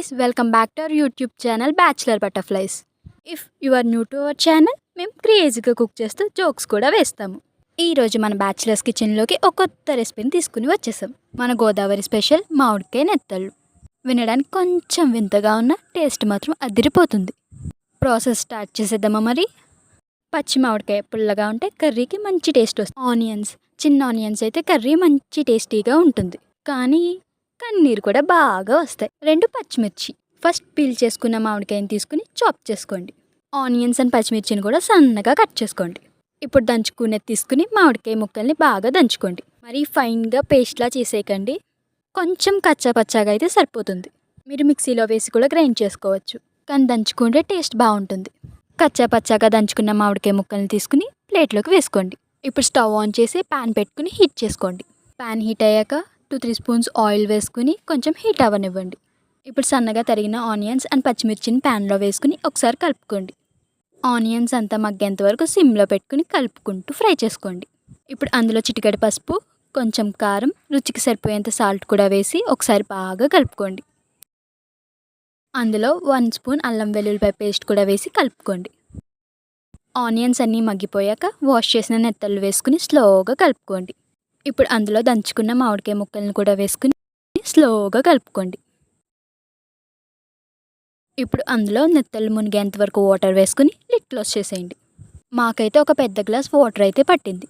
guys, welcome back to our YouTube channel Bachelor Butterflies. If you are new to our channel, మేము క్రేజీగా cook చేస్తూ jokes కూడా వేస్తాము. ఈరోజు మన బ్యాచిలర్స్ కిచెన్లోకి ఒక కొత్త రెసిపీని తీసుకుని వచ్చేసాం. మన గోదావరి స్పెషల్ మామిడికాయ నెత్తళ్ళు. వినడానికి కొంచెం వింతగా ఉన్న టేస్ట్ మాత్రం అదిరిపోతుంది. ప్రాసెస్ స్టార్ట్ చేసేద్దామా మరి? పచ్చి మామిడికాయ పుల్లగా ఉంటే కర్రీకి మంచి టేస్ట్ వస్తుంది. చిన్న ఆనియన్స్ అయితే కర్రీ మంచి టేస్టీగా ఉంటుంది. కానీ కన్నీరు కూడా బాగా వస్తాయి. 2 పచ్చిమిర్చి. ఫస్ట్ పీల్ చేసుకున్న మామిడికాయని తీసుకుని చాప్ చేసుకోండి. ఆనియన్స్ అండ్ పచ్చిమిర్చిని కూడా సన్నగా కట్ చేసుకోండి. ఇప్పుడు దంచుకునేది తీసుకుని మామిడికాయ ముక్కల్ని బాగా దంచుకోండి. మరి ఫైన్గా పేస్ట్లా చేసేయకండి. కొంచెం కచ్చాపచ్చాగా అయితే సరిపోతుంది. మీరు మిక్సీలో వేసి కూడా గ్రైండ్ చేసుకోవచ్చు, కానీ దంచుకుంటే టేస్ట్ బాగుంటుంది. కచ్చాపచ్చాగా దంచుకున్న మామిడికాయ ముక్కల్ని తీసుకుని ప్లేట్లోకి వేసుకోండి. ఇప్పుడు స్టవ్ ఆన్ చేసి ప్యాన్ పెట్టుకుని హీట్ చేసుకోండి. ప్యాన్ హీట్ అయ్యాక 2-3 స్పూన్స్ ఆయిల్ వేసుకుని కొంచెం హీట్ అవ్వనివ్వండి. ఇప్పుడు సన్నగా తరిగిన ఆనియన్స్ అండ్ పచ్చిమిర్చిని ప్యాన్లో వేసుకుని ఒకసారి కలుపుకోండి. ఆనియన్స్ అంతా మగ్గేంత వరకు సిమ్లో పెట్టుకుని కలుపుకుంటూ ఫ్రై చేసుకోండి. ఇప్పుడు అందులో చిటికెడు పసుపు, కొంచెం కారం, రుచికి సరిపోయేంత సాల్ట్ కూడా వేసి ఒకసారి బాగా కలుపుకోండి. అందులో 1 స్పూన్ అల్లం వెల్లుల్లిపాయ పేస్ట్ కూడా వేసి కలుపుకోండి. ఆనియన్స్ అన్నీ మగ్గిపోయాక వాష్ చేసిన నెత్తళ్ళు వేసుకుని స్లోగా కలుపుకోండి. ఇప్పుడు అందులో దంచుకున్న మామిడికాయ ముక్కలను కూడా వేసుకుని స్లోగా కలుపుకోండి. ఇప్పుడు అందులో నెత్తళ్ళు మునిగేంత వరకు వాటర్ వేసుకుని లిడ్ క్లోజ్ చేసేయండి. మాకైతే ఒక పెద్ద గ్లాస్ వాటర్ అయితే పట్టింది.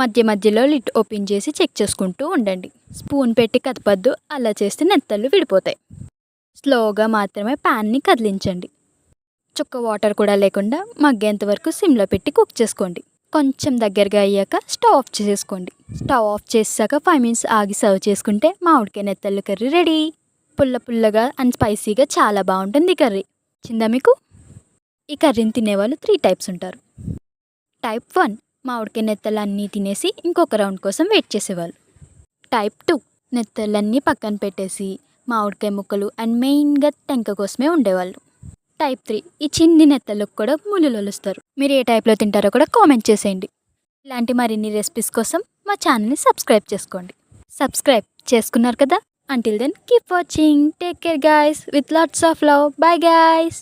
మధ్య మధ్యలో లిడ్ ఓపెన్ చేసి చెక్ చేసుకుంటూ ఉండండి. స్పూన్ పెట్టి కదపద్దు, అలా చేస్తే నెత్తళ్ళు విడిపోతాయి. స్లోగా మాత్రమే ప్యాన్ని కదిలించండి. చుక్క వాటర్ కూడా లేకుండా మగ్గేంత వరకు సిమ్లో పెట్టి కుక్ చేసుకోండి. కొంచెం దగ్గరగా అయ్యాక స్టవ్ ఆఫ్ చేసేసుకోండి. స్టవ్ ఆఫ్ చేసాక 5 మినిట్స్ ఆగి సర్వ్ చేసుకుంటే మామిడికాయ నెత్తళ్ళు కర్రీ రెడీ. పుల్లగా అండ్ స్పైసీగా చాలా బాగుంటుంది కర్రీ. చిందా మీకు? ఈ కర్రీని తినేవాళ్ళు 3 టైప్స్ ఉంటారు. టైప్ 1 మామిడికాయ నెత్తళ్ళు అన్నీ తినేసి ఇంకొక రౌండ్ కోసం వెయిట్ చేసేవాళ్ళు. టైప్ 2 నెత్తళ్ళన్నీ పక్కన పెట్టేసి మామిడికాయ ముక్కలు అండ్ మెయిన్గా టెంక కోసమే ఉండేవాళ్ళు. టైప్ 3 ఈ చిన్ని నెత్తళ్ళకు కూడా ముళ్ళు లొలుస్తారు. మీరు ఏ టైప్లో తింటారో కూడా కామెంట్ చేసేయండి. ఇలాంటి మరిన్ని రెసిపీస్ కోసం మా ఛానల్ని సబ్స్క్రైబ్ చేసుకోండి. సబ్స్క్రైబ్ చేసుకున్నారు కదా? Until then, keep watching. Take care guys. With lots of love. Bye guys.